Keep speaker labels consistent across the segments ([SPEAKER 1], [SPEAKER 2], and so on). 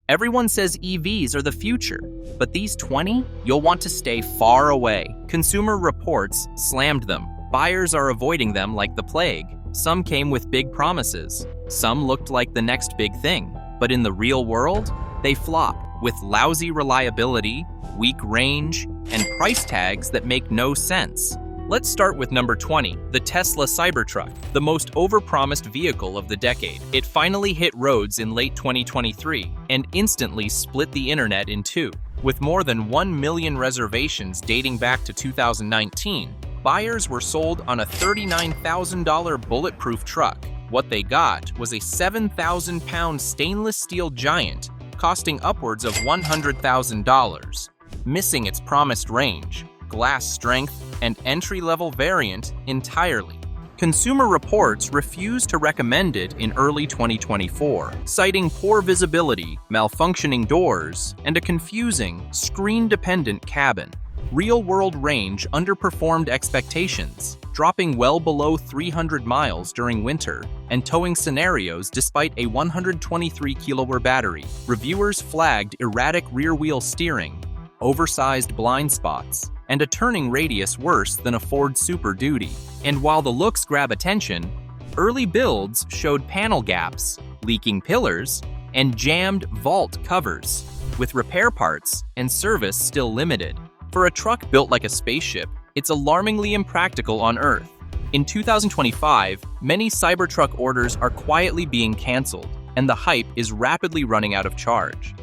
[SPEAKER 1] Everyone says EVs are the future, but these 20, you'll want to stay far away. Consumer Reports slammed them. Buyers are avoiding them like the plague. Some came with big promises. Some looked like the next big thing. But in the real world, they flopped with lousy reliability, weak range, and price tags that make no sense. Let's start with number 20, the Tesla Cybertruck, the most overpromised vehicle of the decade. It finally hit roads in late 2023 and instantly split the internet in two. With more than 1 million reservations dating back to 2019, buyers were sold on a $39,000 bulletproof truck. What they got was a 7,000-pound stainless steel giant costing upwards of $100,000, missing its promised range, glass strength, and entry-level variant entirely. Consumer Reports refused to recommend it in early 2024, citing poor visibility, malfunctioning doors, and a confusing, screen-dependent cabin. Real-world range underperformed expectations, dropping well below 300 miles during winter and towing scenarios despite a 123 kWh battery. Reviewers flagged erratic rear-wheel steering, oversized blind spots, and a turning radius worse than a Ford Super Duty. And while the looks grab attention, early builds showed panel gaps, leaking pillars, and jammed vault covers, with repair parts and service still limited. For a truck built like a spaceship, it's alarmingly impractical on Earth. In 2025, many Cybertruck orders are quietly being canceled, and the hype is rapidly running out of charge.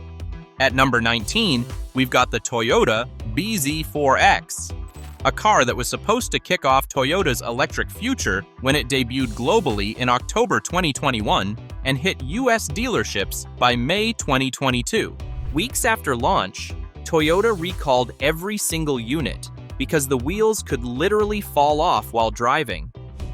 [SPEAKER 1] At number 19, we've got the Toyota bZ4X, a car that was supposed to kick off Toyota's electric future when it debuted globally in October 2021 and hit US dealerships by May 2022. Weeks after launch, Toyota recalled every single unit because the wheels could literally fall off while driving.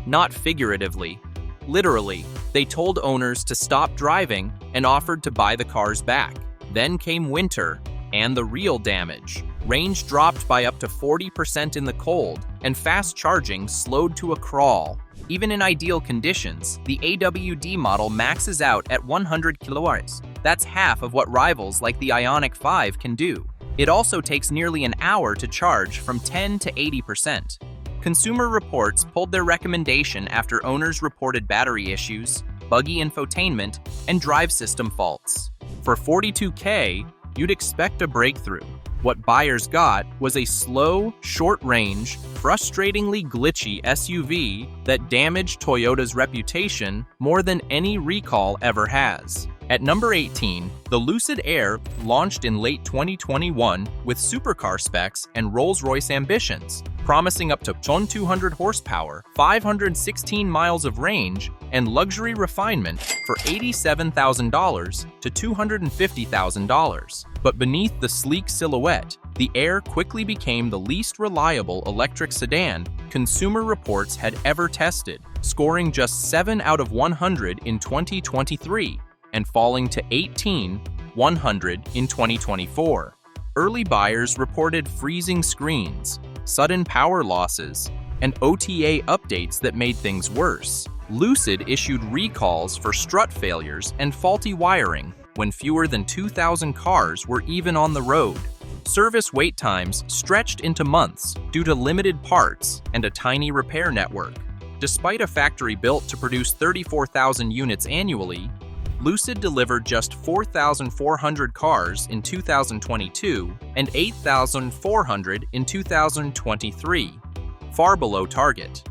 [SPEAKER 1] Not figuratively. Literally, they told owners to stop driving and offered to buy the cars back. Then came winter, and the real damage. Range dropped by up to 40% in the cold, and fast charging slowed to a crawl. Even in ideal conditions, the AWD model maxes out at 100 kilowatts. That's half of what rivals like the Ioniq 5 can do. It also takes nearly an hour to charge from 10 to 80%. Consumer Reports pulled their recommendation after owners reported battery issues, buggy infotainment, and drive system faults. For $42K, you'd expect a breakthrough. What buyers got was a slow, short-range, frustratingly glitchy SUV that damaged Toyota's reputation more than any recall ever has. At number 18, the Lucid Air launched in late 2021 with supercar specs and Rolls-Royce ambitions, promising up to 200 horsepower, 516 miles of range, and luxury refinement for $87,000 to $250,000. But beneath the sleek silhouette, the Air quickly became the least reliable electric sedan Consumer Reports had ever tested, scoring just 7 out of 100 in 2023 and falling to 100 in 2024. Early buyers reported freezing screens, sudden power losses, and OTA updates that made things worse. Lucid issued recalls for strut failures and faulty wiring when fewer than 2,000 cars were even on the road. Service wait times stretched into months due to limited parts and a tiny repair network. Despite a factory built to produce 34,000 units annually, Lucid delivered just 4,400 cars in 2022 and 8,400 in 2023, far below target.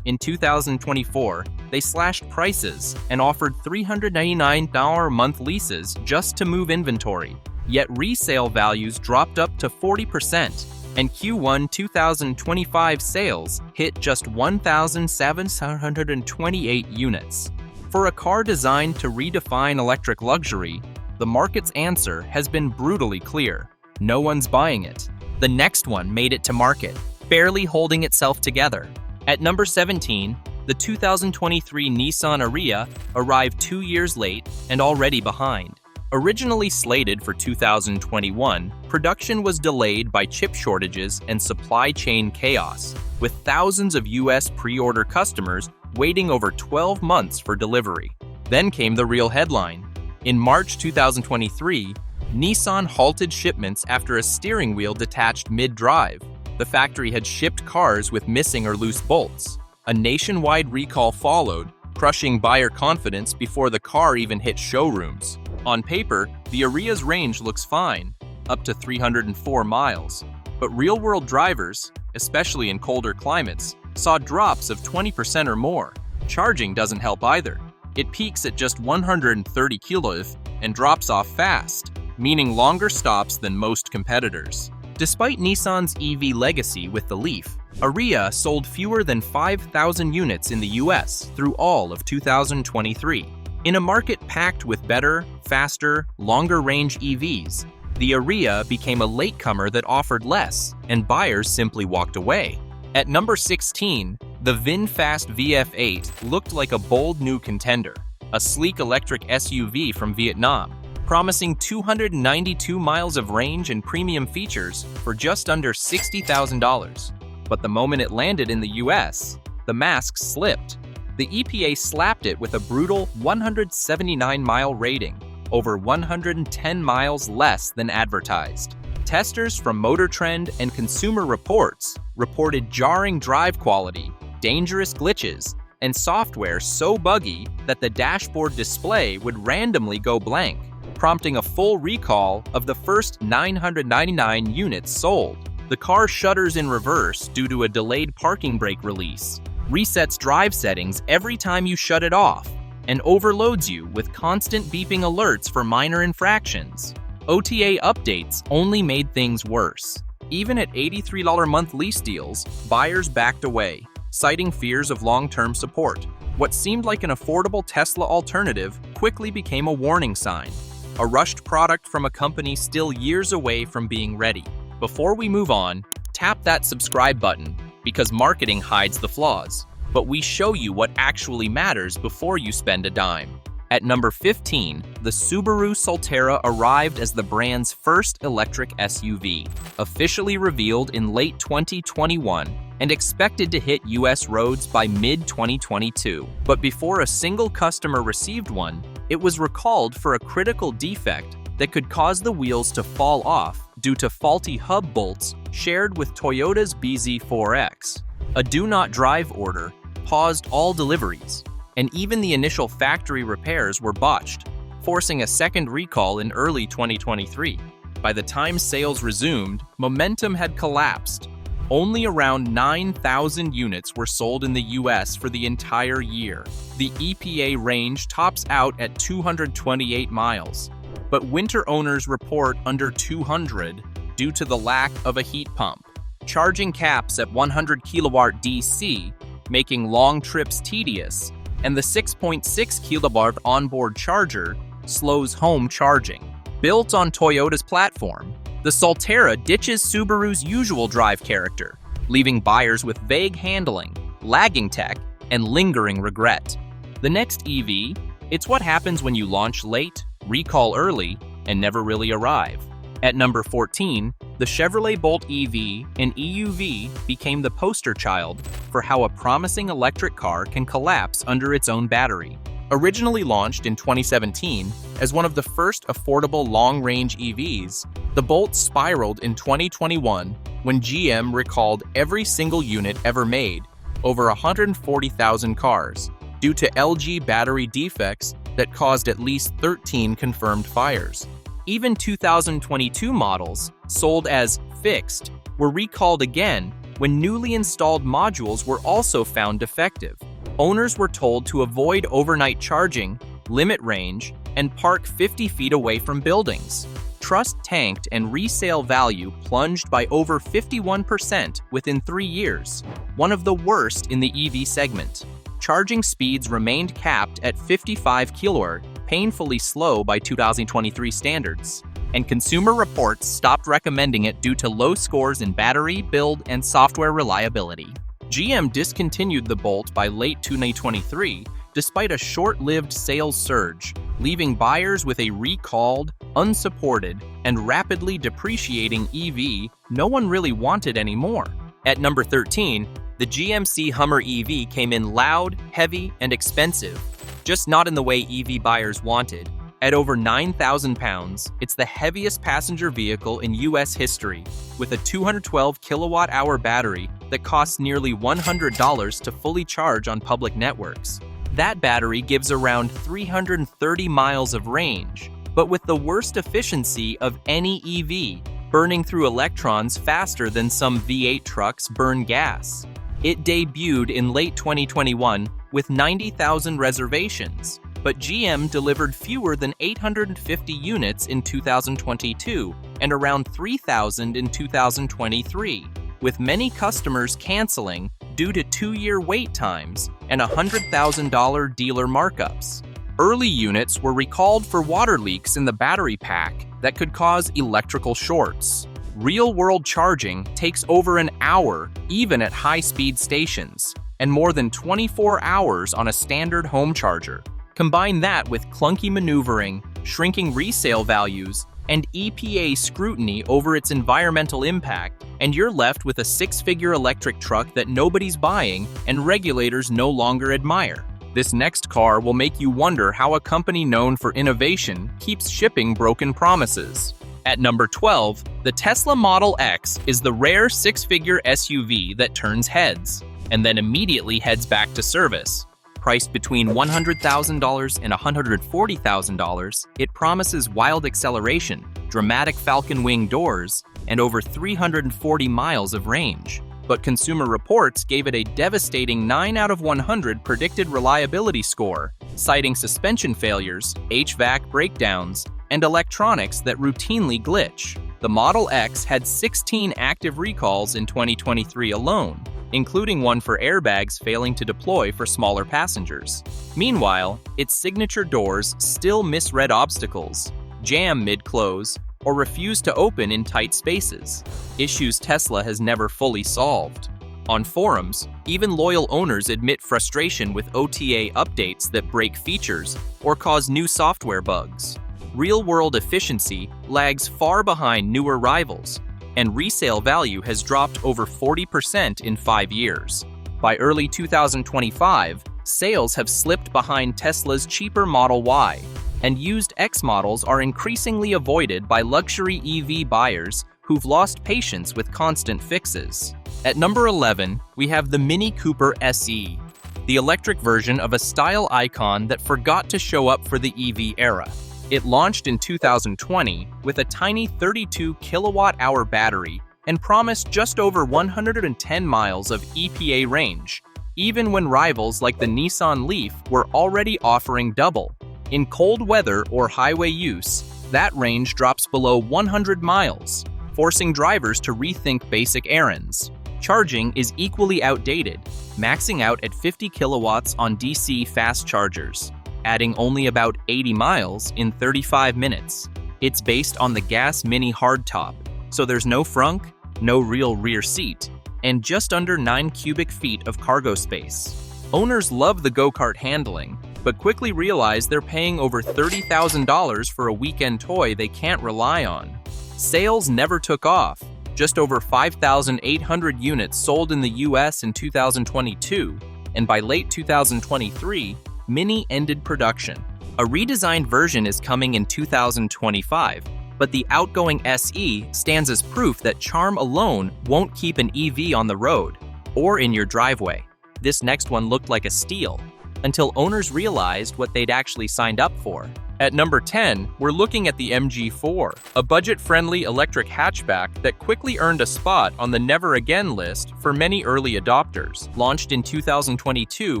[SPEAKER 1] In 2024, they slashed prices and offered $399 a month leases just to move inventory, yet resale values dropped up to 40%, and Q1 2025 sales hit just 1,728 units. For a car designed to redefine electric luxury, the market's answer has been brutally clear. No one's buying it. The next one made it to market, barely holding itself together. At number 17, the 2023 Nissan Arena arrived 2 years late and already behind. Originally slated for 2021, production was delayed by chip shortages and supply chain chaos, with thousands of US pre-order customers waiting over 12 months for delivery. Then came the real headline. In March 2023, Nissan halted shipments after a steering wheel detached mid-drive. The factory had shipped cars with missing or loose bolts. A nationwide recall followed, crushing buyer confidence before the car even hit showrooms. On paper, the Aria's range looks fine, up to 304 miles. But real-world drivers, especially in colder climates, saw drops of 20% or more. Charging doesn't help either. It peaks at just 130 kW and drops off fast, meaning longer stops than most competitors. Despite Nissan's EV legacy with the Leaf, Aria sold fewer than 5,000 units in the US through all of 2023. In a market packed with better, faster, longer-range EVs, the Aria became a latecomer that offered less, and buyers simply walked away. At number 16, the VinFast VF8 looked like a bold new contender, a sleek electric SUV from Vietnam, promising 292 miles of range and premium features for just under $60,000. But the moment it landed in the US, the mask slipped. The EPA slapped it with a brutal 179-mile rating, over 110 miles less than advertised. Testers from Motor Trend and Consumer Reports reported jarring drive quality, dangerous glitches, and software so buggy that the dashboard display would randomly go blank, prompting a full recall of the first 999 units sold. The car shudders in reverse due to a delayed parking brake release, resets drive settings every time you shut it off, and overloads you with constant beeping alerts for minor infractions. OTA updates only made things worse. Even at $83 month lease deals, buyers backed away, citing fears of long-term support. What seemed like an affordable Tesla alternative quickly became a warning sign, a rushed product from a company still years away from being ready. Before we move on, tap that subscribe button, because marketing hides the flaws, but we show you what actually matters before you spend a dime. At number 15, the Subaru Sultterra arrived as the brand's first electric SUV, officially revealed in late 2021 and expected to hit US roads by mid-2022. But before a single customer received one, it was recalled for a critical defect that could cause the wheels to fall off due to faulty hub bolts shared with Toyota's BZ4X. A do-not-drive order paused all deliveries, and even the initial factory repairs were botched, forcing a second recall in early 2023. By the time sales resumed, momentum had collapsed. Only around 9,000 units were sold in the US for the entire year. The EPA range tops out at 228 miles, but winter owners report under 200 due to the lack of a heat pump. Charging caps at 100 kilowatt DC, making long trips tedious, and the 6.6 kilowatt onboard charger slows home charging. Built on Toyota's platform, the Sultterra ditches Subaru's usual drive character, leaving buyers with vague handling, lagging tech, and lingering regret. The next EV, it's what happens when you launch late, recall early, and never really arrive. At number 14, the Chevrolet Bolt EV and EUV became the poster child for how a promising electric car can collapse under its own battery. Originally launched in 2017 as one of the first affordable long-range EVs, the Bolt spiraled in 2021 when GM recalled every single unit ever made, over 140,000 cars, due to LG battery defects that caused at least 13 confirmed fires. Even 2022 models, sold as fixed, were recalled again when newly installed modules were also found defective. Owners were told to avoid overnight charging, limit range, and park 50 feet away from buildings. Trust tanked and resale value plunged by over 51% within 3 years, one of the worst in the EV segment. Charging speeds remained capped at 55 kW, painfully slow by 2023 standards, and Consumer Reports stopped recommending it due to low scores in battery, build, and software reliability. GM discontinued the Bolt by late 2023 despite a short-lived sales surge, leaving buyers with a recalled, unsupported, and rapidly depreciating EV no one really wanted anymore. At number 13, the GMC Hummer EV came in loud, heavy, and expensive, just not in the way EV buyers wanted, At over 9,000 pounds, it's the heaviest passenger vehicle in US history, with a 212 kilowatt-hour battery that costs nearly $100 to fully charge on public networks. That battery gives around 330 miles of range, but with the worst efficiency of any EV, burning through electrons faster than some V8 trucks burn gas. It debuted in late 2021 with 90,000 reservations, but GM delivered fewer than 850 units in 2022 and around 3,000 in 2023, with many customers canceling due to 2-year wait times and $100,000 dealer markups. Early units were recalled for water leaks in the battery pack that could cause electrical shorts. Real-world charging takes over an hour even at high-speed stations, and more than 24 hours on a standard home charger. Combine that with clunky maneuvering, shrinking resale values, and EPA scrutiny over its environmental impact, and you're left with a 6-figure electric truck that nobody's buying and regulators no longer admire. This next car will make you wonder how a company known for innovation keeps shipping broken promises. At number 12, the Tesla Model X is the rare 6-figure SUV that turns heads, and then immediately heads back to service. Priced between $100,000 and $140,000, it promises wild acceleration, dramatic falcon wing doors, and over 340 miles of range. But Consumer Reports gave it a devastating 9 out of 100 predicted reliability score, citing suspension failures, HVAC breakdowns, and electronics that routinely glitch. The Model X had 16 active recalls in 2023 alone, including one for airbags failing to deploy for smaller passengers. Meanwhile, its signature doors still misread obstacles, jam mid-close, or refuse to open in tight spaces, issues Tesla has never fully solved. On forums, even loyal owners admit frustration with OTA updates that break features or cause new software bugs. Real-world efficiency lags far behind newer rivals, and resale value has dropped over 40% in 5 years. By early 2025, sales have slipped behind Tesla's cheaper Model Y, and used X models are increasingly avoided by luxury EV buyers who've lost patience with constant fixes. At number 11, we have the Mini Cooper SE, the electric version of a style icon that forgot to show up for the EV era. It launched in 2020 with a tiny 32 kilowatt-hour battery and promised just over 110 miles of EPA range, even when rivals like the Nissan Leaf were already offering double. In cold weather or highway use, that range drops below 100 miles, forcing drivers to rethink basic errands. Charging is equally outdated, maxing out at 50 kilowatts on DC fast chargers, adding only about 80 miles in 35 minutes. It's based on the gas Mini hardtop, so there's no frunk, no real rear seat, and just under 9 cubic feet of cargo space. Owners love the go-kart handling, but quickly realize they're paying over $30,000 for a weekend toy they can't rely on. Sales never took off, just over 5,800 units sold in the US in 2022, and by late 2023, Mini ended production. A redesigned version is coming in 2025, but the outgoing SE stands as proof that charm alone won't keep an EV on the road or in your driveway. This next one looked like a steal, until owners realized what they'd actually signed up for. At number 10, we're looking at the MG4, a budget-friendly electric hatchback that quickly earned a spot on the Never Again list for many early adopters. Launched in 2022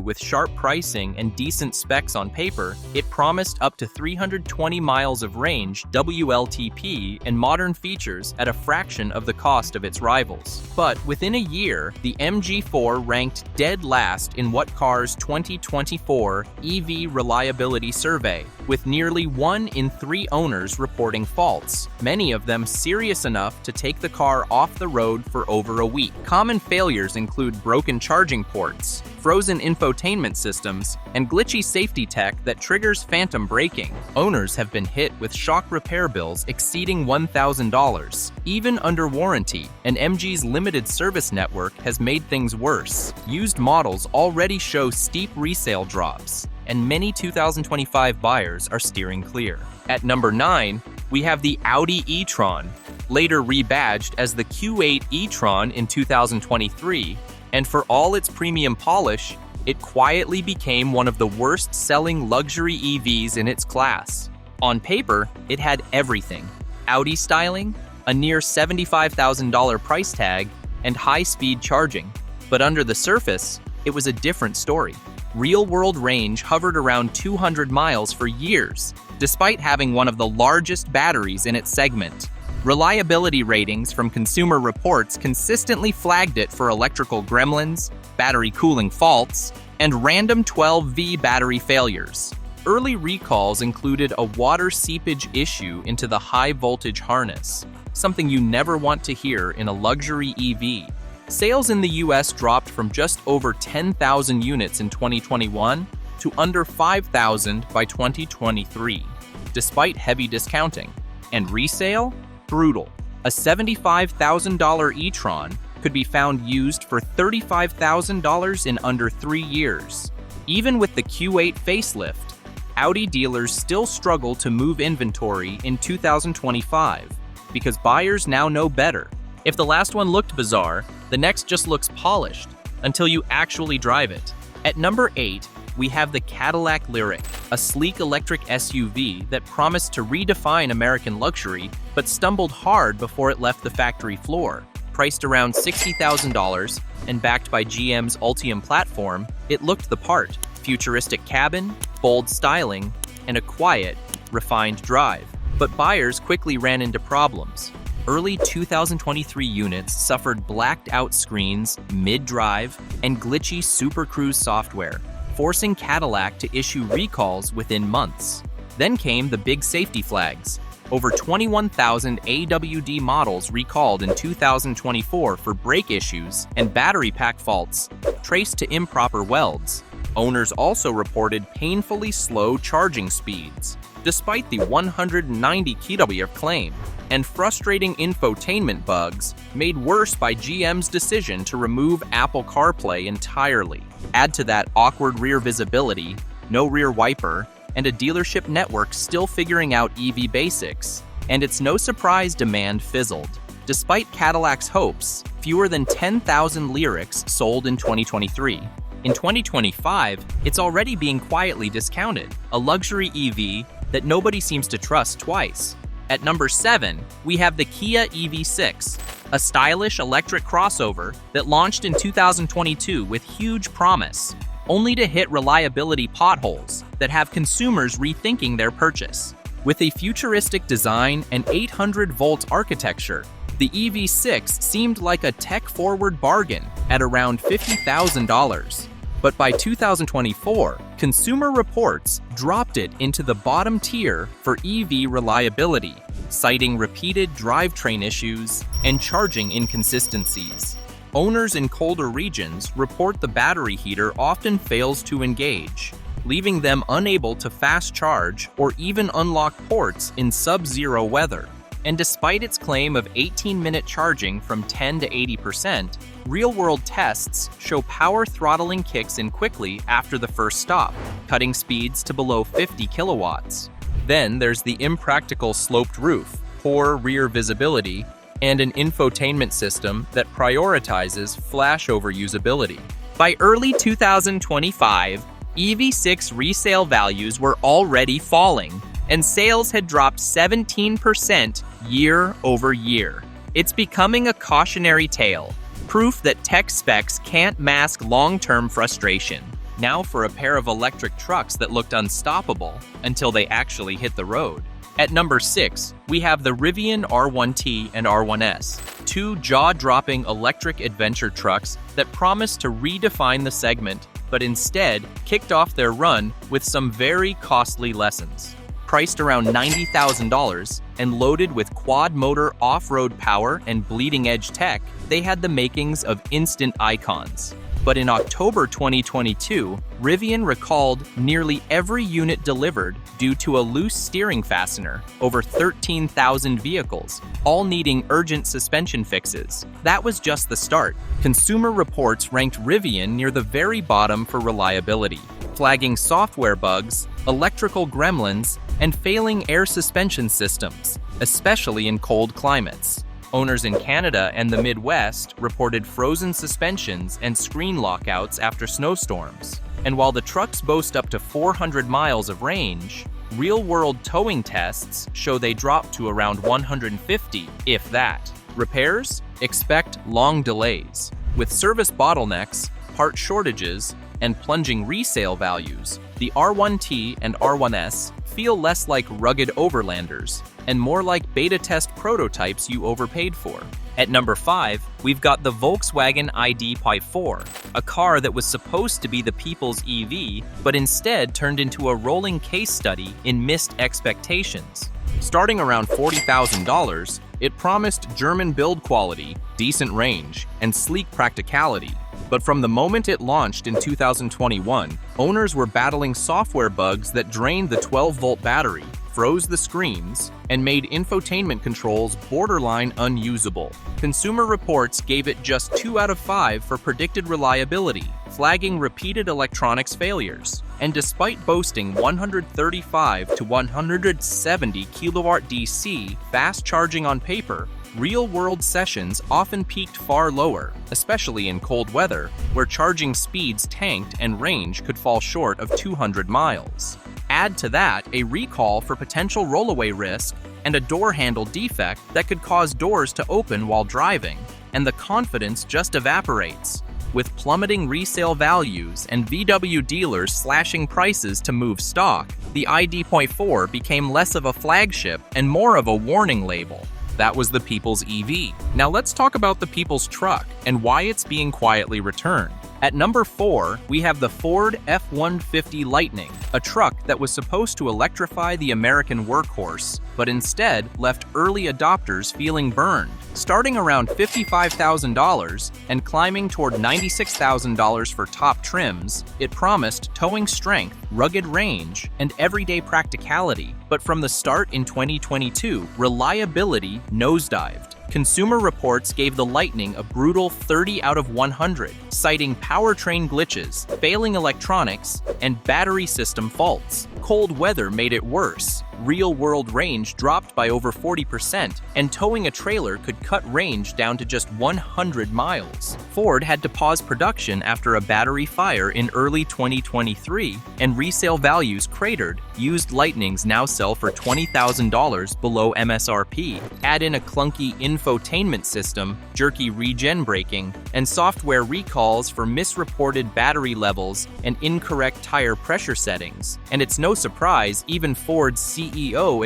[SPEAKER 1] with sharp pricing and decent specs on paper, it promised up to 320 miles of range, WLTP, and modern features at a fraction of the cost of its rivals. But within a year, the MG4 ranked dead last in What Car's 2024 EV Reliability Survey, with nearly 1 in 3 owners reporting faults, many of them serious enough to take the car off the road for over a week. Common failures include broken charging ports, frozen infotainment systems, and glitchy safety tech that triggers phantom braking. Owners have been hit with shock repair bills exceeding $1,000. Even under warranty, and MG's limited service network has made things worse. Used models already show steep resale drops, and many 2025 buyers are steering clear. At number 9, we have the Audi e-tron, later rebadged as the Q8 e-tron in 2023, and for all its premium polish, it quietly became one of the worst-selling luxury EVs in its class. On paper, it had everything: Audi styling, a near $75,000 price tag, and high-speed charging. But under the surface, it was a different story. Real-world range hovered around 200 miles for years, despite having one of the largest batteries in its segment. Reliability ratings from Consumer Reports consistently flagged it for electrical gremlins, battery cooling faults, and random 12V battery failures. Early recalls included a water seepage issue into the high-voltage harness, something you never want to hear in a luxury EV. Sales in the US dropped from just over 10,000 units in 2021 to under 5,000 by 2023, despite heavy discounting. And resale? Brutal. A $75,000 e-tron could be found used for $35,000 in under 3 years. Even with the Q8 facelift, Audi dealers still struggle to move inventory in 2025 because buyers now know better. If the last one looked bizarre, the next just looks polished until you actually drive it. At number 8, we have the Cadillac Lyriq, a sleek electric SUV that promised to redefine American luxury but stumbled hard before it left the factory floor. Priced around $60,000 and backed by GM's Ultium platform, it looked the part: futuristic cabin, bold styling, and a quiet, refined drive. But buyers quickly ran into problems. Early 2023 units suffered blacked-out screens, mid-drive, and glitchy Super Cruise software, forcing Cadillac to issue recalls within months. Then came the big safety flags. Over 21,000 AWD models recalled in 2024 for brake issues and battery pack faults, traced to improper welds. Owners also reported painfully slow charging speeds, despite the 190 kW claim, and frustrating infotainment bugs made worse by GM's decision to remove Apple CarPlay entirely. Add to that awkward rear visibility, no rear wiper, and a dealership network still figuring out EV basics, and it's no surprise demand fizzled. Despite Cadillac's hopes, fewer than 10,000 Lyriqs sold in 2023. In 2025, it's already being quietly discounted, a luxury EV that nobody seems to trust twice. At number 7, we have the Kia EV6, a stylish electric crossover that launched in 2022 with huge promise, only to hit reliability potholes that have consumers rethinking their purchase. With a futuristic design and 800-volt architecture, the EV6 seemed like a tech-forward bargain at around $50,000. But by 2024, Consumer Reports dropped it into the bottom tier for EV reliability, citing repeated drivetrain issues and charging inconsistencies. Owners in colder regions report the battery heater often fails to engage, leaving them unable to fast charge or even unlock ports in sub-zero weather. And despite its claim of 18-minute charging from 10 to 80%, real-world tests show power throttling kicks in quickly after the first stop, cutting speeds to below 50 kilowatts. Then there's the impractical sloped roof, poor rear visibility, and an infotainment system that prioritizes flashover usability. By early 2025, EV6 resale values were already falling, and sales had dropped 17% year over year. It's becoming a cautionary tale, proof that tech specs can't mask long-term frustration. Now for a pair of electric trucks that looked unstoppable until they actually hit the road. At number 6, we have the Rivian R1T and R1S, two jaw-dropping electric adventure trucks that promised to redefine the segment, but instead kicked off their run with some very costly lessons. Priced around $90,000 and loaded with quad-motor off-road power and bleeding-edge tech, they had the makings of instant icons. But in October 2022, Rivian recalled nearly every unit delivered due to a loose steering fastener, over 13,000 vehicles, all needing urgent suspension fixes. That was just the start. Consumer Reports ranked Rivian near the very bottom for reliability. flagging software bugs, electrical gremlins, and failing air suspension systems, especially in cold climates. Owners in Canada and the Midwest reported frozen suspensions and screen lockouts after snowstorms. And while the trucks boast up to 400 miles of range, real-world towing tests show they drop to around 150, if that. Repairs? Expect long delays. With service bottlenecks, part shortages, and plunging resale values, the R1T and R1S feel less like rugged overlanders and more like beta test prototypes you overpaid for. At number 5, we've got the Volkswagen ID4, a car that was supposed to be the people's EV, but instead turned into a rolling case study in missed expectations. Starting around $40,000, it promised German build quality, decent range, and sleek practicality. But from the moment it launched in 2021, owners were battling software bugs that drained the 12-volt battery, froze the screens, and made infotainment controls borderline unusable. Consumer Reports gave it just 2 out of 5 for predicted reliability, flagging repeated electronics failures. And despite boasting 135 to 170 kilowatt DC fast charging on paper, real-world sessions often peaked far lower, especially in cold weather, where charging speeds tanked and range could fall short of 200 miles. Add to that a recall for potential rollaway risk and a door handle defect that could cause doors to open while driving, and the confidence just evaporates. With plummeting resale values and VW dealers slashing prices to move stock, the ID.4 became less of a flagship and more of a warning label. That was the people's EV. Now let's talk about the people's truck and why it's being quietly returned. At number 4, we have the Ford F-150 Lightning, a truck that was supposed to electrify the American workhorse, but instead left early adopters feeling burned. Starting around $55,000 and climbing toward $96,000 for top trims, it promised towing strength, rugged range, and everyday practicality. But from the start in 2022, reliability nosedived. Consumer Reports gave the Lightning a brutal 30 out of 100, citing powertrain glitches, failing electronics, and battery system faults. Cold weather made it worse. Real-world range dropped by over 40%, and towing a trailer could cut range down to just 100 miles. Ford had to pause production after a battery fire in early 2023, and resale values cratered. Used Lightnings now sell for $20,000 below MSRP. Add in a clunky infotainment system, jerky regen braking, and software recalls for misreported battery levels and incorrect tire pressure settings, and it's no surprise even Ford's CEO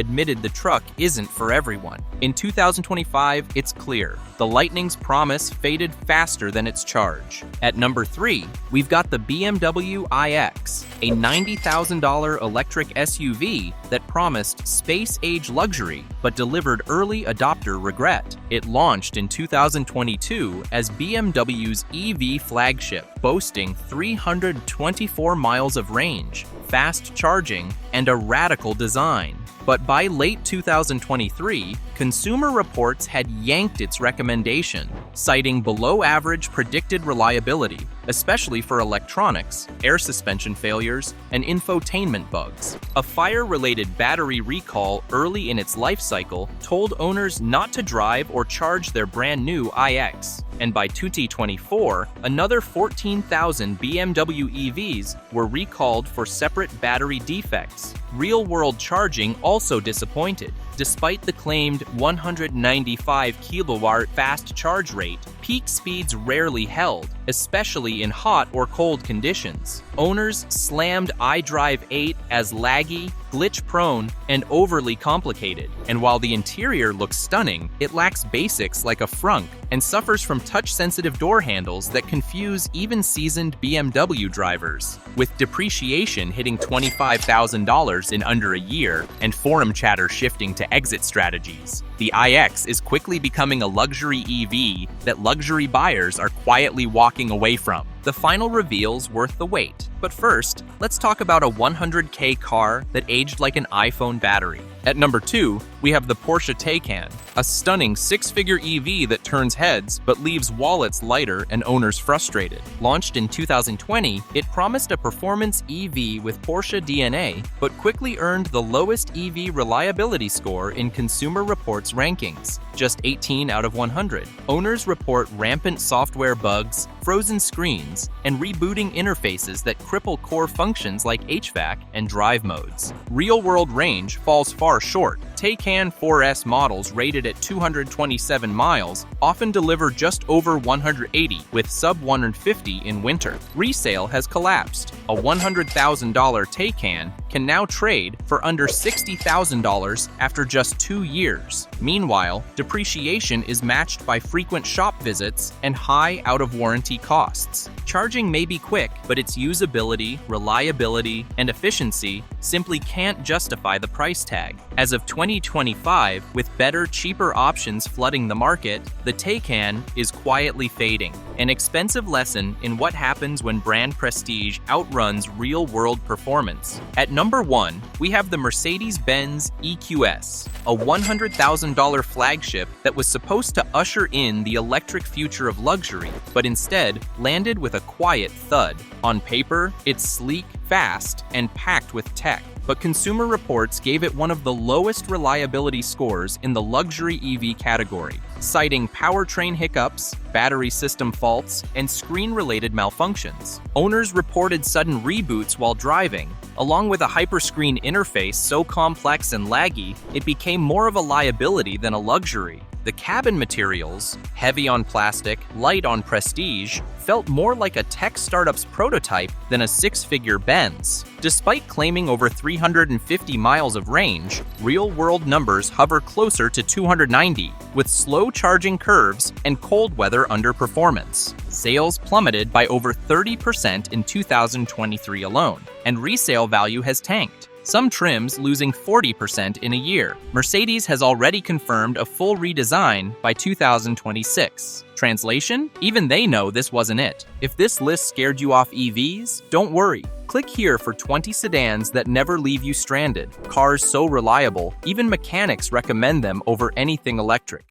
[SPEAKER 1] admitted the truck isn't for everyone. In 2025, it's clear. The Lightning's promise faded faster than its charge. At number 3, we've got the BMW iX, a $90,000 electric SUV that promised space-age luxury but delivered early adopter regret. It launched in 2022 as BMW's EV flagship, boasting 324 miles of range, fast charging, and a radical design. But by late 2023, Consumer Reports had yanked its recommendation, citing below-average predicted reliability, especially for electronics, air suspension failures, and infotainment bugs. A fire-related battery recall early in its life cycle told owners not to drive or charge their brand-new iX. And by 2024, another 14,000 BMW EVs were recalled for separate battery defects. Real-world charging also disappointed. Despite the claimed 195 kilowatt fast charge rate, peak speeds rarely held, especially in hot or cold conditions. Owners slammed iDrive 8 as laggy, glitch-prone, and overly complicated. And while the interior looks stunning, it lacks basics like a frunk and suffers from touch-sensitive door handles that confuse even seasoned BMW drivers. With depreciation hitting $25,000 in under a year and forum chatter shifting to exit strategies, the iX is quickly becoming a luxury EV that luxury buyers are quietly walking away from. The final reveal's worth the wait. But first, let's talk about a $100K car that aged like an iPhone battery. At number 2, we have the Porsche Taycan, a stunning six-figure EV that turns heads but leaves wallets lighter and owners frustrated. Launched in 2020, it promised a performance EV with Porsche DNA, but quickly earned the lowest EV reliability score in Consumer Reports rankings, just 18 out of 100. Owners report rampant software bugs, frozen screens, and rebooting interfaces that cripple core functions like HVAC and drive modes. Real-world range falls far short. Taycan 4S models rated at 227 miles often deliver just over 180, with sub 150 in winter. Resale has collapsed. A $100,000 Taycan can now trade for under $60,000 after just 2 years. Meanwhile, depreciation is matched by frequent shop visits and high out-of-warranty costs. Charging may be quick, but its usability, reliability, and efficiency simply can't justify the price tag. As of 2025, with better, cheaper options flooding the market, the Taycan is quietly fading. An expensive lesson in what happens when brand prestige outruns real-world performance. At number 1, we have the Mercedes-Benz EQS, a $100,000 flagship that was supposed to usher in the electric future of luxury, but instead landed with a quiet thud. On paper, it's sleek, fast, and packed with tech, but Consumer Reports gave it one of the lowest reliability scores in the luxury EV category, citing powertrain hiccups, battery system faults, and screen-related malfunctions. Owners reported sudden reboots while driving, along with a hyperscreen interface so complex and laggy, it became more of a liability than a luxury. The cabin materials, heavy on plastic, light on prestige, felt more like a tech startup's prototype than a six-figure Benz. Despite claiming over 350 miles of range, real-world numbers hover closer to 290, with slow charging curves and cold weather underperformance. Sales plummeted by over 30% in 2023 alone, and resale value has tanked, some trims losing 40% in a year. Mercedes has already confirmed a full redesign by 2026. Translation? Even they know this wasn't it. If this list scared you off EVs, don't worry. Click here for 20 sedans that never leave you stranded. Cars so reliable, even mechanics recommend them over anything electric.